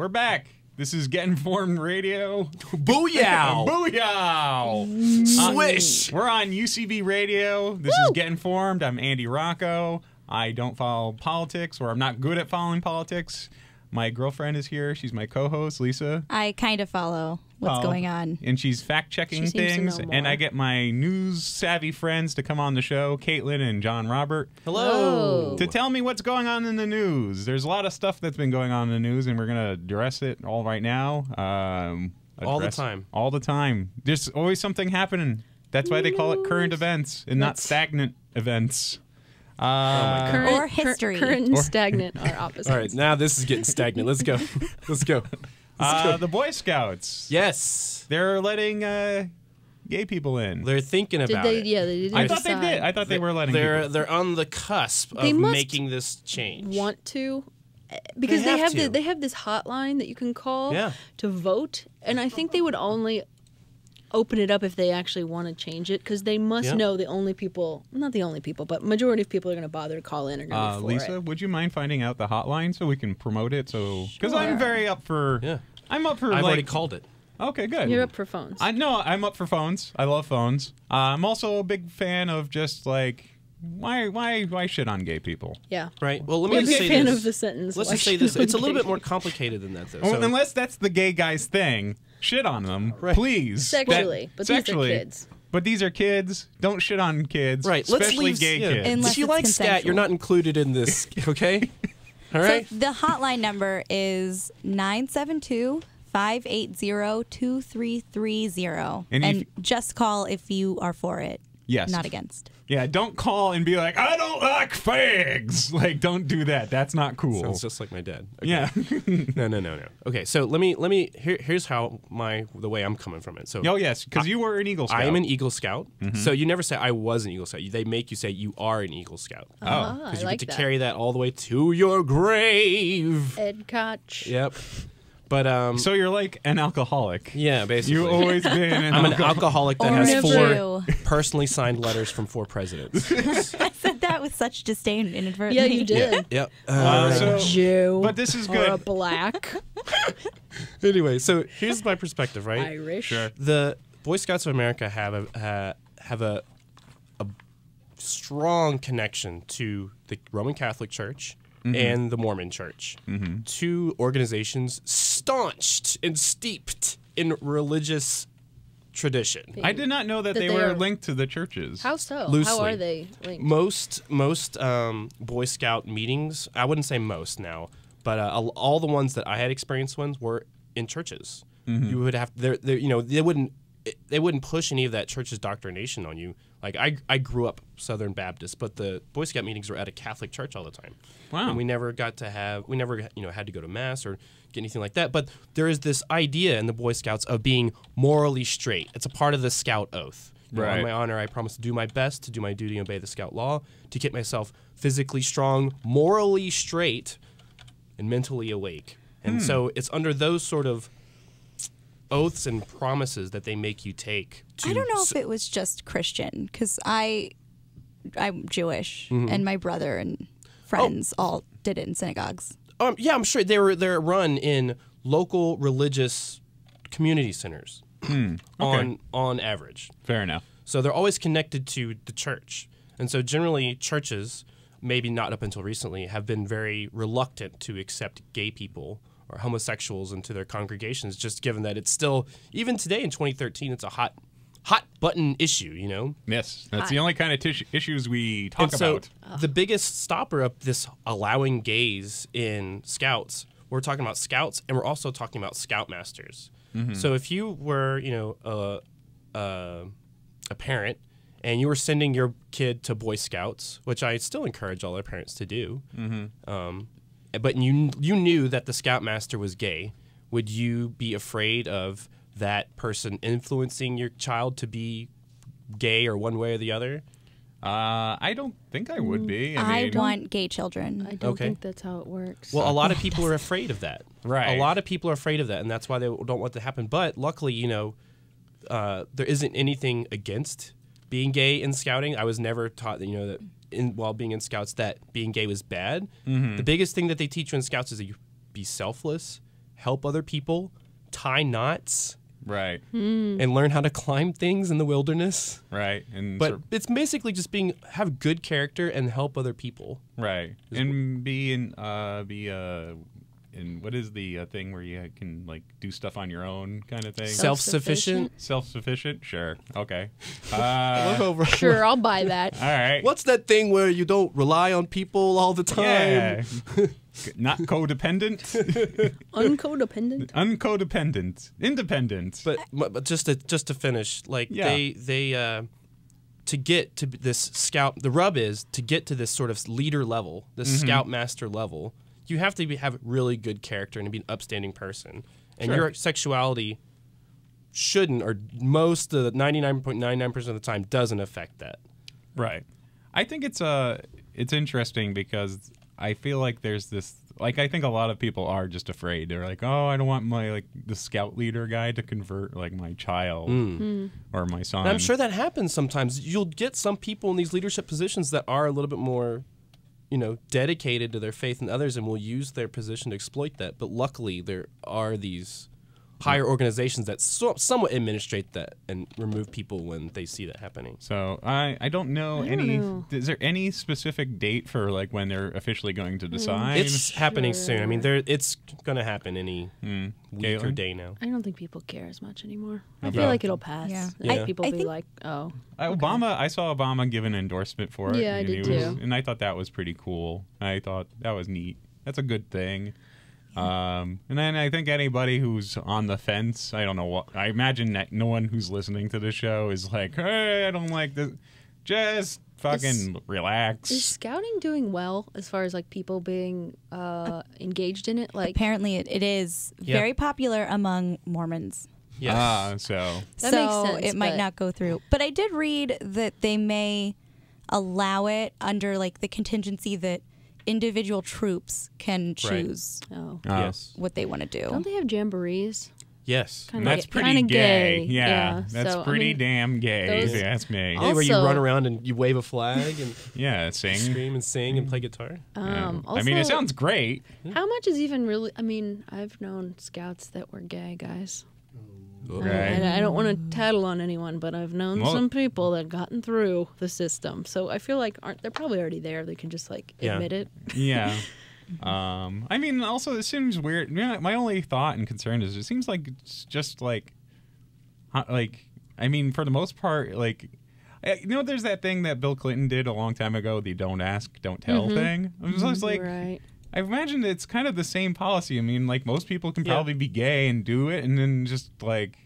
We're back. This is Get Informed Radio. Booyah! Booyah! Swish! We're on UCB Radio. This is Get Informed. I'm Andy Rocco. I don't follow politics, or I'm not good at following politics. My girlfriend is here. She's my co-host, Lisa. I kind of follow what's going on. And she's fact-checking things. And I get my news-savvy friends to come on the show, Caitlin and John Robert. Hello. To tell me what's going on in the news. There's a lot of stuff that's been going on in the news, and we're going to address it all right now. All the time. All the time. There's always something happening. That's why they call it current events and not stagnant events. Or history. Current and stagnant are opposites. All right, now this is getting stagnant. Let's go. Let's go. The Boy Scouts. Yes. They're letting gay people in. They're thinking about it. Yeah, they didn't I thought they did. I thought they were letting people. They're on the cusp They of must making this change. want to, because They have to. they have this hotline that you can call Yeah. to vote, and I think they would only open it up if they actually want to change it, because they must know the only people, not the only people, but majority of people are going to bother to call in are going to be for Lisa, it. would you mind finding out the hotline so we can promote it? So, because I'm very up for. Yeah. I'm up for. I've like, already called it. Okay, good. You're up for phones. I'm up for phones. I love phones. I'm also a big fan of just like why shit on gay people? Yeah. Right. Well, let I'm me a just big say fan this. of the sentence. Let's why just say should this. It's a gay little bit more people- complicated than that, though. Well, So, unless that's the gay guy's thing, shit on them, please. Sexually, but these are kids. But these are kids. Don't shit on kids, right. Let's especially leave gay kids. Unless If you it's like scat, consensual. you're not included in this. Okay. All right. So the hotline number is 972-580-2330. And just call if you are for it. Yes. Not against. Yeah, don't call and be like, I don't like fags. Like, don't do that. That's not cool. Sounds just like my dad. Okay. Yeah. No. Okay, so let me. Here's how the way I'm coming from it. So. Oh yes, because you were an Eagle Scout. I am an Eagle Scout. So you never say I was an Eagle Scout. They make you say you are an Eagle Scout. I Because you like get to that. carry that all the way to your grave. Ed Koch. Yep. But So you're like an alcoholic. yeah, basically. You've always been an I'm an alcoholic. alcoholic that Or has never. 4 personally signed letters from 4 presidents. I said that with such disdain inadvertently. Yeah, you did. Yep. So- Jew. but this is Or good. a black. Anyway, so here's my perspective, right? Irish. Sure. The Boy Scouts of America have a strong connection to the Roman Catholic Church and the Mormon Church. 2 organizations staunched and steeped in religious tradition. I did not know that That they they were are- linked to the churches. How so? Loosely. How are they linked? Most Boy Scout meetings, I wouldn't say most now, but all the ones that I had experienced were in churches. You would have they wouldn't push any of that church's doctrination on you. Like I grew up Southern Baptist, but the Boy Scout meetings were at a Catholic church all the time. Wow. And we never had to go to mass or get anything like that. But there is this idea in the Boy Scouts of being morally straight. It's a part of the Scout oath. You know, Right. on my honor, I promise to do my best, to do my duty, and obey the Scout law, to keep myself physically strong, morally straight, and mentally awake. And so it's under those sort of oaths and promises that they make you take. I don't know if it was just Christian, because I'm Jewish, and my brother and friends all did it in synagogues. Yeah, I'm sure they're run in local religious community centers on average. Fair enough. So they're always connected to the church. And so generally churches, maybe not up until recently, have been very reluctant to accept gay people or homosexuals into their congregations, just given that it's still, even today in 2013, it's a hot button issue, you know? Yes, that's the only kind of issues we talk And so about. the biggest stopper of this allowing gays in Scouts, we're talking about Scouts, and we're also talking about Scoutmasters. So if you were, a parent, and you were sending your kid to Boy Scouts, which I still encourage all our parents to do, but you knew that the Scoutmaster was gay, would you be afraid of that person influencing your child to be gay or one way or the other? I don't think I would be. I mean, want gay children. I don't Okay. think that's how it works. Well, a lot of people are afraid of that. Right. A lot of people are afraid of that, and that's why they don't want it to happen. But luckily, there isn't anything against being gay in scouting. I was never taught that, while being in Scouts, that being gay was bad. The biggest thing that they teach you in Scouts is that you be selfless, help other people, tie knots, Right. and learn how to climb things in the wilderness. Right. And But it's basically just have good character and help other people. right. And and what is the thing where you can like do stuff on your own kind of thing? Self-sufficient. Self-sufficient? Sure. Okay. Sure, I'll buy that. All right. What's that thing where you don't rely on people all the time? Yeah. Not codependent. Uncodependent. Uncodependent. Independent. But just to finish, like they to get to this scout, the rub is to get to this sort of leader level, this scoutmaster level. You have to have really good character and be an upstanding person, and your sexuality shouldn't, or most of the 99.99% of the time doesn't affect that. Right. I think it's interesting because I feel like there's this, like, I think a lot of people are just afraid. They're like, oh, I don't want the scout leader guy to convert like my child or my son. And I'm sure that happens sometimes. You'll get some people in these leadership positions that are a little bit more, dedicated to their faith and others, and will use their position to exploit that. But luckily, there are these higher organizations that somewhat administrate that and remove people when they see that happening. So I don't know is there any specific date for like when they're officially going to decide? It's happening soon. I mean, it's going to happen any week or day now. I don't think people care as much anymore. I feel like it'll pass. Yeah. People I be think like, oh. Obama, I saw Obama give an endorsement for it. Yeah, I did too. And I thought that was pretty cool. I thought that was neat. That's a good thing. And then I think anybody who's on the fence, I don't know what, I imagine that no one who's listening to the show is like, hey, I don't like this. Just fucking relax. Is scouting doing well as far as like people being engaged in it? Like, apparently it is very popular among Mormons. Yes. So That makes sense, it might but- not go through. But I did read that they may allow it under like the contingency that individual troops can choose Yes. what they want to do. Don't they have jamborees? Yes. that's pretty kinda gay. gay. Yeah, Yeah, that's so, I pretty mean, damn gay, those- if you ask me. Yeah, where you Also- run around and you wave a flag and Yeah, sing. scream and sing and play guitar. Yeah. Also, I mean, it sounds great. How much is even really? I mean, I've known scouts that were gay guys. Right. I don't want to tattle on anyone, but I've known Well- some people that gotten through the system. So I feel like they're probably already there. They can just like admit it. Yeah. I mean, also, it seems weird. My only thought and concern is it seems like it's just like, I mean, for the most part, like, there's that thing that Bill Clinton did a long time ago, the don't ask, don't tell thing. I was just like, Right. I imagine it's kind of the same policy. I mean, like, most people can probably be gay and do it, and then just, like,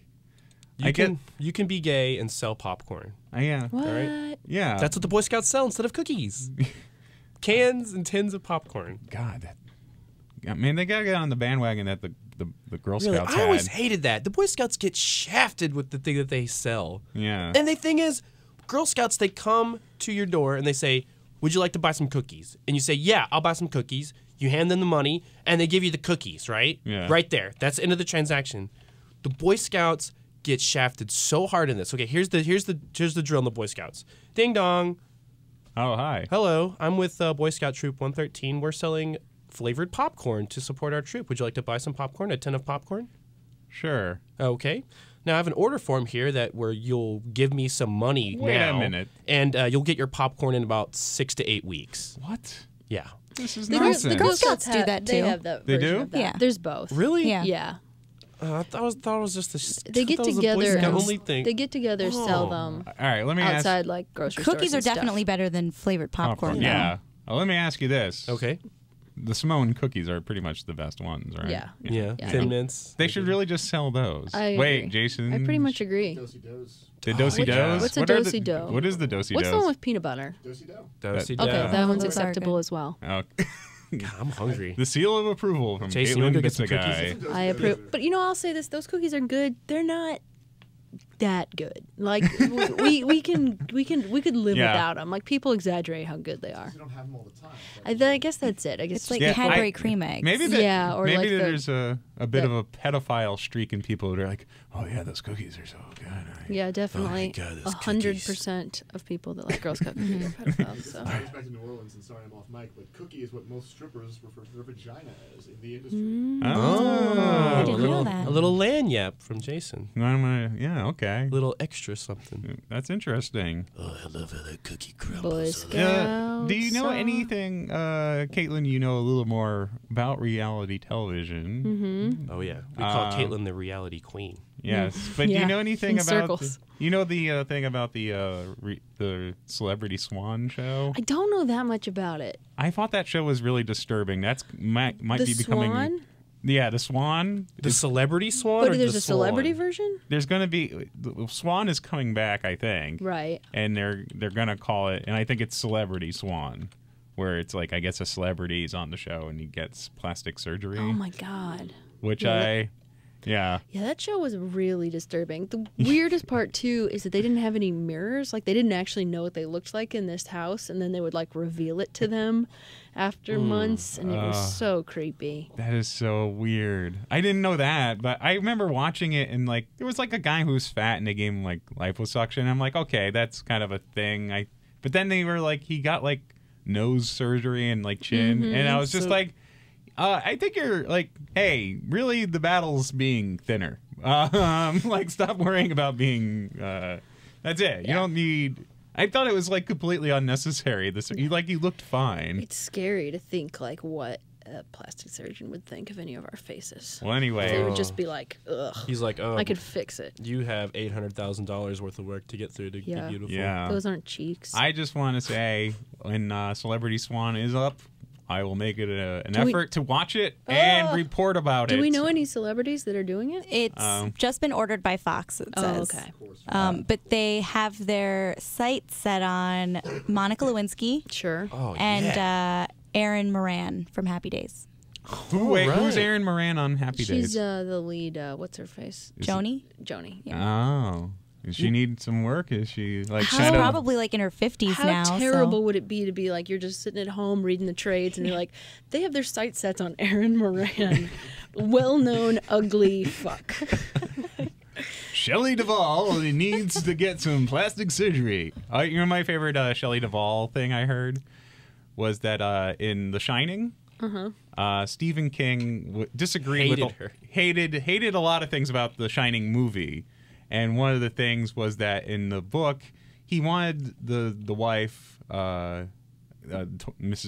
You can be gay and sell popcorn. yeah. What? Right. Yeah. That's what the Boy Scouts sell instead of cookies. Cans and tins of popcorn. God, man, they got to get on the bandwagon that the Girl Really, Scouts I always had. hated that. The Boy Scouts get shafted with the thing that they sell. Yeah. And the thing is, Girl Scouts, they come to your door and they say, would you like to buy some cookies? And you say, yeah, I'll buy some cookies. You hand them the money, and they give you the cookies, right? Yeah. Right there. That's the end of the transaction. The Boy Scouts get shafted so hard in this. Okay, here's the drill in the Boy Scouts. Ding dong. Oh, hi. Hello, I'm with Boy Scout Troop 113. We're selling flavored popcorn to support our troop. Would you like to buy some popcorn? A tin of popcorn? Sure. Okay. Now I have an order form here where you'll give me some money Wait now. a minute. And you'll get your popcorn in about 6 to 8 weeks. What? Yeah. This is The nonsense. Girl Scouts do that, They too. have that. They version do? Of that. Yeah. There's both. Really? Yeah. Yeah. I thought it was just They get that was a Boy together. Scout And only thing. They get together, sell them All right, let me ask. outside like grocery stores. Cookies are and stuff. definitely better than flavored popcorn. though. Yeah. Well, let me ask you this. Okay. The Simone cookies are pretty much the best ones, right? Yeah. Yeah. Yeah. Thin mints. They should really just sell those. I Wait, agree. Jason. I pretty much agree. The do-si dos? What's a What are the- do-si-do? What is the do-si dos? What's the one with peanut butter? Do-si-do. Okay, that one's those are acceptable good. as well. Oh. God, I'm hungry. The seal of approval from Jason, you wanna Caitlin go get some Bitsagai. I approve. But I'll say this: those cookies are good. They're not that good. Like we could live without them. Like people exaggerate how good they are. You don't have them all the time. I guess that's it. I guess It's like Cadbury cream eggs. Maybe or maybe like there's a bit of a pedophile streak in people who are like, oh yeah, those cookies are so good. Yeah, definitely. Oh my God, those 100% of people that like Girl Scout cookies are pedophiles. So. I was back to New Orleans and sorry I'm off mic, but cookie is what most strippers refer to their vagina as in the industry. I didn't know that. A little lanyap from Jason. Yeah, okay. A little extra something. That's interesting. Oh, I love how that cookie crumbles. Boy Scouts. Do you know anything, Caitlin? You know a little more about reality television. Oh yeah, we call Caitlin the reality queen. Yes, but do you know anything in about? circles. You know the thing about the Celebrity Swan show? I don't know that much about it. I thought that show was really disturbing. That's might The be becoming. Swan? Yeah, the Swan. The celebrity swan. But or there's the a celebrity swan? version? There's going to be the Swan is coming back, I think. Right. And they're going to call it, and I think it's Celebrity Swan, where it's like I guess a celebrity is on the show and he gets plastic surgery. Oh my God. Which Yeah, that show was really disturbing. The weirdest part too is that they didn't have any mirrors. Like they didn't actually know what they looked like in this house, and then they would like reveal it to them after months, and it was so creepy. That is so weird. I didn't know that, but I remember watching it and like there was like a guy who was fat and they gave him like liposuction. I'm like, okay, that's kind of a thing. But then they were like, he got like nose surgery and like chin, and I was just like, I think you're like, hey, really, the battle's being thinner. Like, stop worrying about being. That's it. You don't need. I thought it was like completely unnecessary. You looked fine. It's scary to think like what a plastic surgeon would think of any of our faces. Well, anyway, They would just be like, ugh. He's like, oh, I could fix it. You have $800,000 worth of work to get through to be beautiful. Yeah. Those aren't cheeks. I just want to say, when Celebrity Swan is up, I will make it an effort to watch it and report about it. Do we know any celebrities that are doing it? It's just been ordered by Fox, it says. okay. But they have their sights set on Monica Lewinsky Sure. Oh, and Erin Moran from Happy Days. Who's Erin Moran on Happy She's Days? the lead, what's her face? Joni? Joni, yeah. Oh. Does she need some work? Is she like She's kind of probably like in her 50s How now. terrible would it be to be like, you're just sitting at home reading the trades and you're like, they have their sight sets on Erin Moran. Well-known ugly fuck. Shelley Duvall needs to get some plastic surgery. You know my favorite Shelley Duvall thing I heard was that in The Shining, Stephen King disagreed hated a lot of things about The Shining movie, and one of the things was that in the book he wanted the wife, Mrs.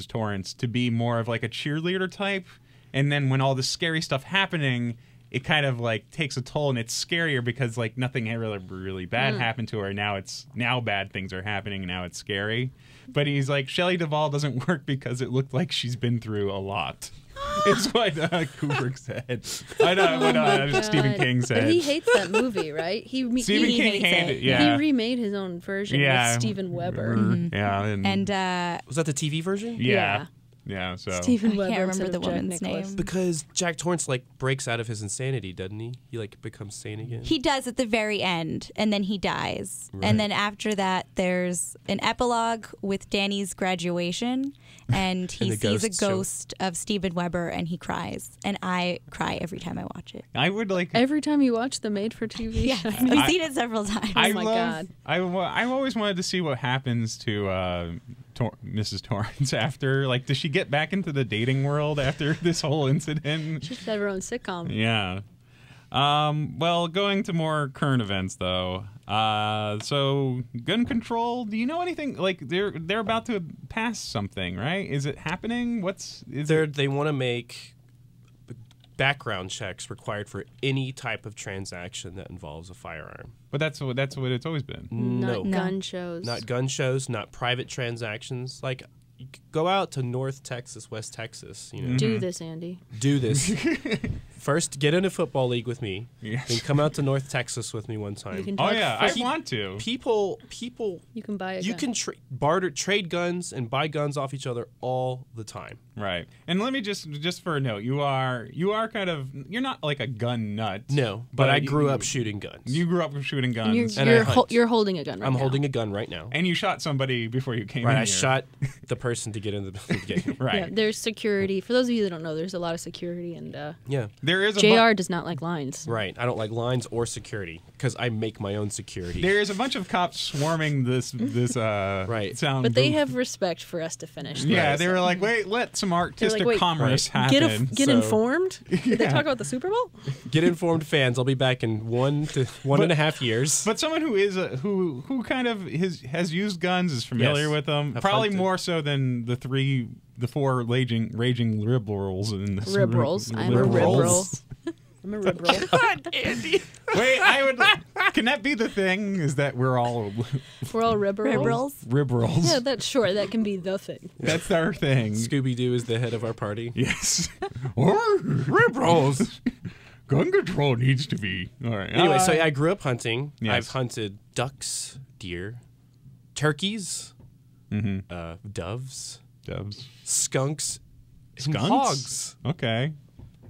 Torrance, to be more of like a cheerleader type, and then when all this scary stuff happening, it kind of like takes a toll, and it's scarier because like nothing really bad happened to her. Now bad things are happening. Now it's scary. But he's like, Shelley Duvall doesn't work because it looked like she's been through a lot. It's what Kubrick said. I know what Stephen King said. But he hates that movie, right? Stephen King hated it. Yeah. He remade his own version with Steven Weber. Yeah. And was that the TV version? Yeah. So Steven Weber. I can't remember instead the of Jack woman's Nicklaus. name. Because Jack Torrance like breaks out of his insanity, doesn't he? He like becomes sane again. he does at the very end, and then he dies. Right. And then after that, there's an epilogue with Danny's graduation, and he And the sees a ghost show. ghost of Steven Weber, and he cries. And I cry every time I watch it. I would like. Every time you watch the made-for-TV Yes, show. I've seen it several times. I my love, God. I've always wanted to see what happens to Mrs. Torrance after. Like, does she get back into the dating world after this whole incident? She should have her own sitcom. Yeah. Well, going to more current events though. So gun control. Do you know anything? Like they're about to pass something, right? Is it happening? They want to make background checks required for any type of transaction that involves a firearm. But that's what it's always been. No. Not gun shows. Not gun shows, not private transactions. Like, go out to North Texas, West Texas, you know, Do this, Andy. do this. First, get in a football league with me. Yes. Then come out to North Texas with me one You time. can Oh talk yeah, I foot- want to. People, You can buy a you gun. can barter, trade guns and buy guns off each other all the time. Right. And let me just for a note, you are kind of, you're not like a gun nut. No, but I grew you- up shooting guns. You grew up shooting guns. And I hunt. You're holding a gun right I'm now. holding a gun right now. And you shot somebody before you came in Right, I here. shot the person to get in the game. Right. Yeah, there's security. For those of you that don't know, there's a lot of security, and Yeah. There is a JR does not like lines. Right. I don't like lines or security because I make my own security. there is a bunch of cops swarming this Right. sound But they booth. have respect for us to finish. Yeah, this. they were like, wait, let some They're artistic like, wait, commerce Right. happen. Get So- informed. Did they Yeah. talk about the Super Bowl? Get informed, fans. I'll be back in 1.5 years. But someone who is who kind of has used guns, is familiar Yes. with them, I've probably hunted. more so than the four raging liberals in this. Liberals. I'm a Liberals. liberal. I'm a liberal. Andy. Wait, can that be the thing? Is that we're all We're all liberals. liberals? Yeah, that's sure. That can be the thing. That's our thing. Scooby-Doo is the head of our party. Yes. Or liberals. Gun control needs to be. All right. Anyway, so I grew up hunting. Yes. I've hunted ducks, deer, turkeys, doves, skunks, and Skunks? hogs. Okay.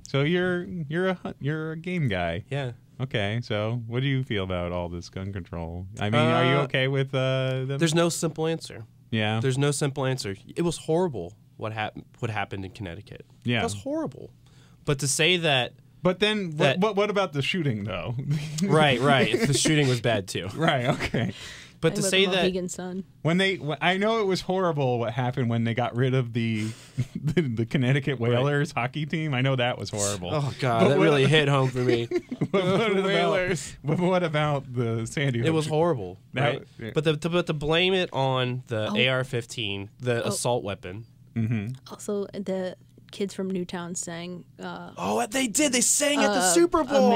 So you're a game guy. Yeah. Okay. So what do you feel about all this gun control? I mean, are you okay with them? There's no simple answer. Yeah. There's no simple answer. It was horrible what happened in Connecticut. Yeah. It was horrible. But to say that But then that- what about the shooting though? right, the shooting was bad too. Right. Okay. But I to live say in that Mohegan Sun. I know it was horrible what happened when they got rid of the Connecticut Whalers hockey team. I know that was horrible. oh god, But that what- really hit home for me. But what about the Sandy Hook? It was horrible, That- right? yeah. But to blame it on the Oh. AR-15, the assault weapon. Also, the kids from Newtown sang Oh, they did. They sang at the Super Bowl.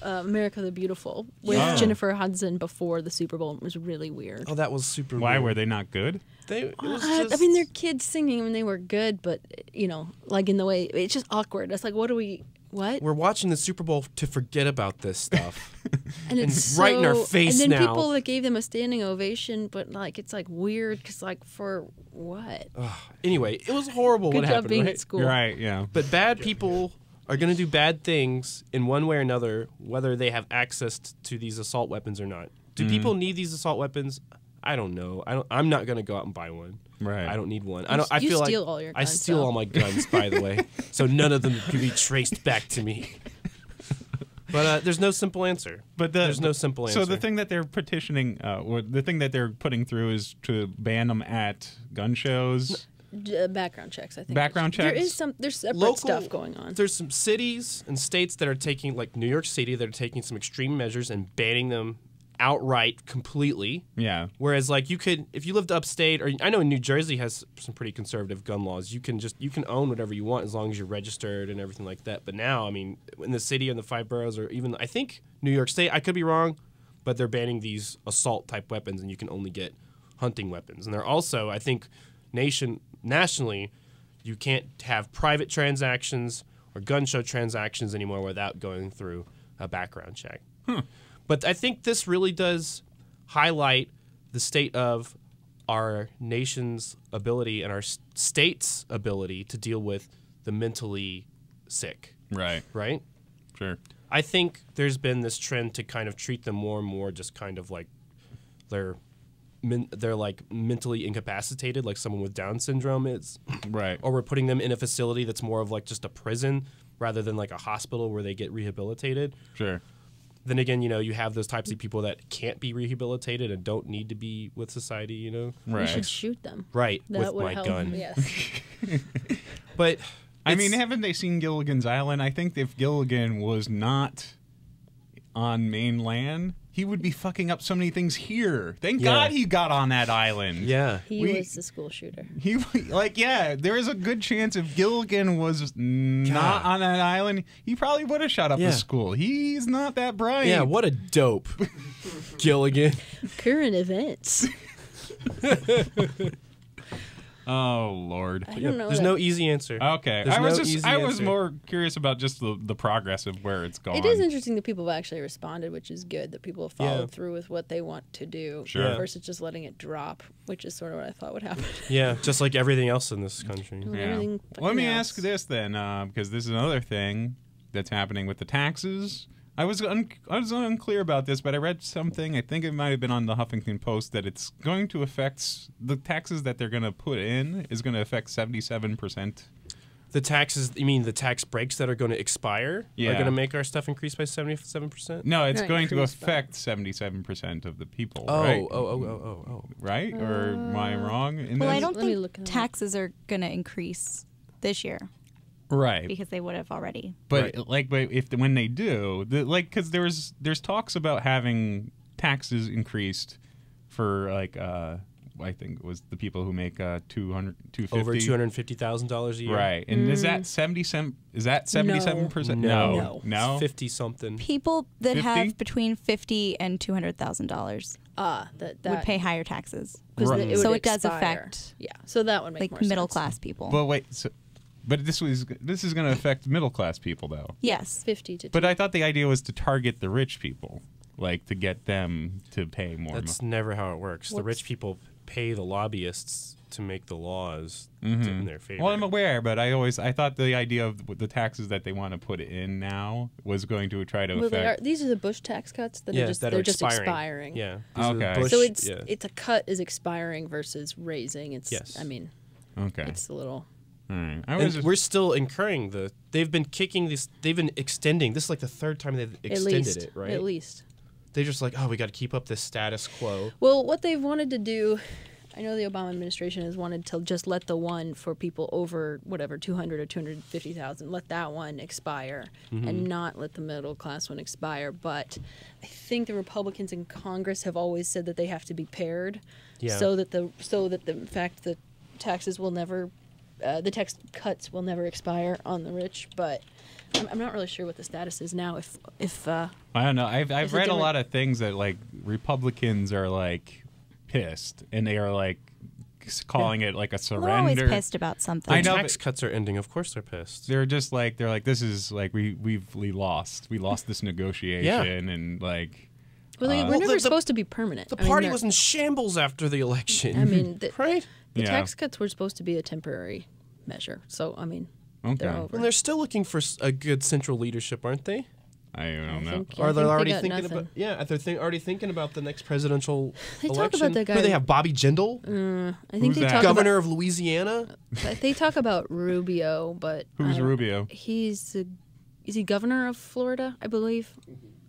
America the Beautiful with Yeah. Jennifer Hudson before the Super Bowl. It was really weird. oh, that was super. Why weird. were they not good? It was I just, mean, they're kids singing and they were good, but, like in the way, it's just awkward. It's like, what? we're watching the Super Bowl to forget about this stuff. And it's right in our so- face And then now. people that gave them a standing ovation, but like it's like weird because like for what? Anyway, it was horrible Good what job happened, being right? at school. Right. Yeah. But bad people are going to do bad things in one way or another, whether they have access to these assault weapons or not. Do people need these assault weapons? I don't know. I'm not going to go out and buy one. Right. I don't need one. I You feel steal like all your I guns, steal though. all my guns, by the way, so none of them can be traced back to me. But there's no simple answer. There's no simple answer. So the thing that they're petitioning, or the thing that they're putting through, is to ban them at gun shows. Background checks, I think. Background There checks? is there's separate Local stuff going on. There's some cities and states that are taking, like New York City, that are taking some extreme measures and banning them outright completely. Yeah. Whereas, like, you could, if you lived upstate, or I know New Jersey has some pretty conservative gun laws. You can own whatever you want as long as you're registered and everything like that. But now, I mean, in the city and the 5 boroughs, or even I think New York State, I could be wrong, but they're banning these assault type weapons, and you can only get hunting weapons. And they're also, I think, nationally, you can't have private transactions or gun show transactions anymore without going through a background check. But I think this really does highlight the state of our nation's ability and our state's ability to deal with the mentally sick, Right. right? Sure. I think there's been this trend to kind of treat them more and more just kind of like they're like mentally incapacitated, like someone with Down syndrome is. Right. Or we're putting them in a facility that's more of like just a prison rather than like a hospital where they get rehabilitated. Sure. Then again, you have those types of people that can't be rehabilitated and don't need to be with society, We Right. should shoot them. Right, That with would my help. gun. Yes. But I it's- mean, haven't they seen Gilligan's Island? I think if Gilligan was not on mainland, he would be fucking up so many things here. Thank Yeah. God he got on that island. yeah. He was the school shooter. He there is a good chance if Gilligan was not on that island, he probably would have shot up Yeah. the school. He's not that bright. Yeah, what a dope. Gilligan. Current events. Oh Lord. I don't know. There's that- no easy answer. Okay, There's I was no just easy I was answer. more curious about just the progress of where it's gone. It is interesting that people have actually responded, which is good. That people have followed Yeah. through with what they want to do Sure. versus just letting it drop, which is sort of what I thought would happen. Yeah, just like everything else in this country. With Yeah. everything Let me fucking ask else. this then, because this is another thing that's happening with the taxes. I was unclear about this, but I read something. I think it might have been on the Huffington Post that it's going to affect the taxes that they're going to put in is going to affect 77%. The taxes, you mean the tax breaks that are going to expire are Yeah. going to make our stuff increase by 77%? No, it's Not going to increase, but- affect 77% of the people. Oh, right? oh. Right? Or am I wrong? In Well, I this? don't Let me think look it up. taxes are going to increase this year Right. because they would have already. But Right. but if when they do, because there's talks about having taxes increased for I think it was the people who make 250 Over $250,000 a year. right, and is that 77%? No. No. 50 something. People that 50? have between $50,000 and $200,000 that would pay higher taxes. 'cause Right. it would So it does expire. affect, Yeah, so that would make like more middle sense. class people. But wait, but this is going to affect middle class people though. Yes. 50 to. But I thought the idea was to target the rich people, like to get them to pay more. That's never how it works. The rich people pay the lobbyists to make the laws in their favor. Well, I'm aware, but I thought the idea of the taxes that they want to put in now was going to try to Well, affect. these are the Bush tax cuts that yeah, are just that they're are just expiring. expiring. Yeah. These are the Okay. Bush- So it's yeah. it's a cut is expiring versus raising. It's Yes. I mean Okay. it's a little. All right. I And was just, we're still incurring they've been kicking this, they've been extending, this is like the third time they've extended it, right? At least. They're just like, oh, we got to keep up this status quo. Well, what they've wanted to do, I know the Obama administration has wanted to just let the one for people over whatever 200 or 250,000, let that one expire, and not let the middle class one expire. But I think the Republicans in Congress have always said that they have to be paired, Yeah. so that in fact the taxes will never, the tax cuts will never expire on the rich. But I'm not really sure what the status is now. If I don't know. I've Is it read a different? lot of things that like Republicans are like pissed, and they are like calling it like a They're always surrender. pissed about something. I know, Tax but- cuts are ending. Of course they're pissed. They're just like this is like we lost this negotiation and like well, they Well, were never the- supposed to be permanent. The I mean, party they're- was in shambles after the election. I mean, right? The Yeah. tax cuts were supposed to be a temporary measure. So, I mean, they're okay. over. And they're still looking for a good central leadership, aren't they? I don't know. think- Are they they already got thinking nothing. about? Yeah, are they already thinking about the next presidential They talk election? about the Who guy- they have? Bobby Jindal, I think Who's they that? talk governor of Louisiana. about they talk about Rubio, but Who's I don't- Rubio? Is he governor of Florida, I believe,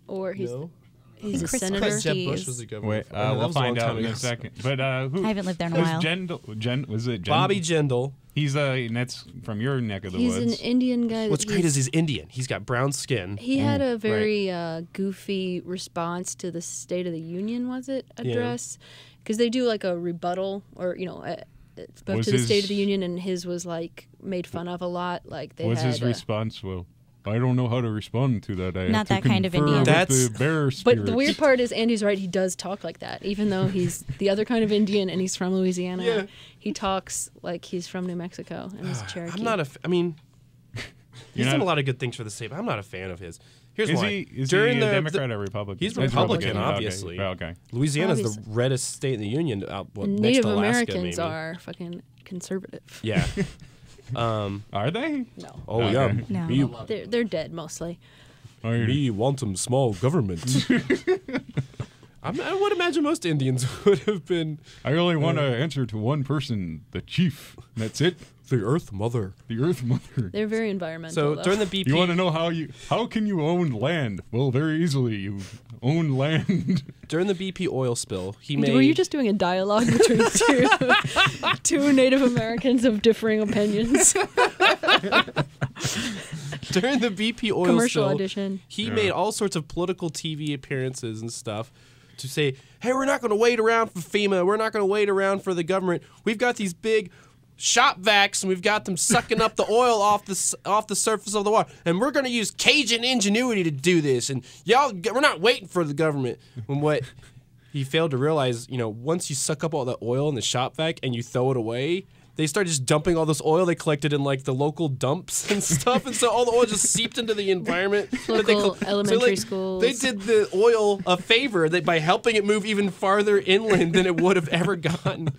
or he's No, he's a Chris I senator. thought Jeb Bush Ortiz. was the governor. Wait, of Florida. That we'll was a long find out time in a ago. second. But who? I haven't lived there in a was while. Was it Bobby Jindal. He's and that's from your neck of the He's woods. an Indian guy. What's that great is he's- he's Indian. He's got brown skin. he had a very goofy response to the State of the Union, was it, Yeah. address? Because they do like a rebuttal, or spoke Was to the his- State of the Union, and his was like made fun of a lot. Like they Was had, his response? Well, I don't know how to respond to that. I have Not to that kind of confer Indian. with That's- the bear But spirits. the weird part is Andy's right. He does talk like that, even though he's the other kind of Indian and he's from Louisiana. Yeah. He talks like he's from New Mexico and he's Cherokee. I'm not I mean, he's You're done not- a lot of good things for the state, but I'm not a fan of his. Here's Is why. he During a the- Democrat or Republican? He's Oh, Republican, Okay. obviously. Okay. Louisiana's Obviously. the reddest state in the union. Next Native to Alaska, Americans maybe. are fucking conservative. Yeah. Are they? No, Oh Okay. yeah. No. Me, they're dead mostly. me want some small government. I would imagine most Indians would have been I only want to answer to one person, the chief. That's it. the Earth Mother. The Earth Mother. They're very environmental. So though. during the BP, You want to know how can you own land? Well, very easily. You own land. during the BP oil spill, he made. Were you just doing a dialogue between two Native Americans of differing opinions? during the BP oil Commercial spill, audition. he made all sorts of political TV appearances and stuff to say, hey, we're not going to wait around for FEMA. We're not going to wait around for the government. We've got these big shop vacs, and we've got them sucking up the oil off the surface of the water. And we're going to use Cajun ingenuity to do this. And we're not waiting for the government. When what he failed to realize, once you suck up all the oil in the shop vac and you throw it away, they started just dumping all this oil they collected in like the local dumps and stuff, and so all the oil just seeped into the environment. Local elementary schools. They did the oil a favor by helping it move even farther inland than it would have ever gotten.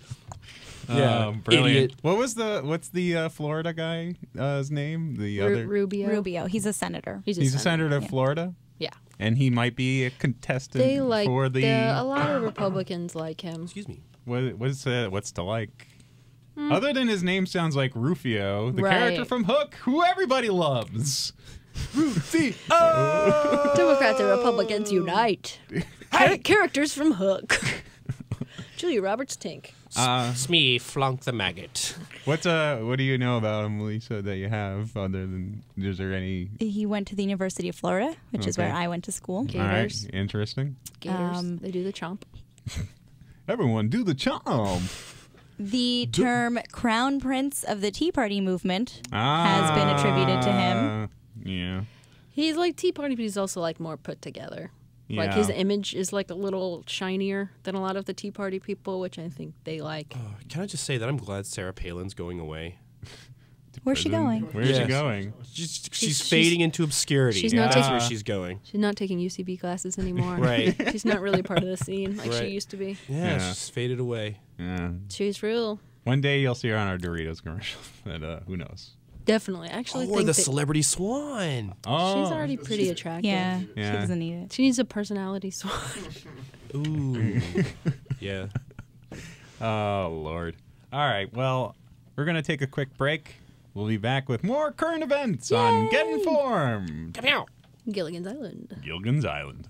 Yeah, brilliant. idiot. What's the Florida guy's name? The other Rubio. He's a senator. He's a senator of Florida. Yeah. And he might be a contestant They like for a lot of Republicans like him. Excuse me. What's to like? Other than his name sounds like Rufio, the Right. character from Hook, who everybody loves. Rufio. Democrats and Republicans unite. Characters from Hook. Julia Roberts Tink. Smee flunk the maggot. What do you know about him, Lisa, that you have other than, is there any? He went to the University of Florida, which is Okay. where I went to school. Gators. All right, interesting. Gators. They do the chomp. Everyone do the chomp. The term Crown Prince of the Tea Party movement has been attributed to him. Yeah. He's like Tea Party, but he's also like more put together. Like Yeah. his image is like a little shinier than a lot of the Tea Party people, which I think they like. Can I just say that I'm glad Sarah Palin's going away? Where's she Prison? going? Where's she going? She's fading into obscurity. she's not That's taking- where she's going. She's not taking UCB classes anymore. Right. She's not really part of the scene like she Right. used to be. Yeah, Yeah. she's faded away. Yeah. She's real. One day you'll see her on our Doritos commercial. But who knows? Definitely. I actually Or think the that celebrity swan. Oh. she's already pretty attractive. Yeah, she Yeah. doesn't need it. She needs a personality swan. Ooh. Yeah. Oh, Lord. All right. Well, we're going to take a quick break. We'll be back with more current events on Get Informed. Come out. Gilligan's Island. Gilligan's Island.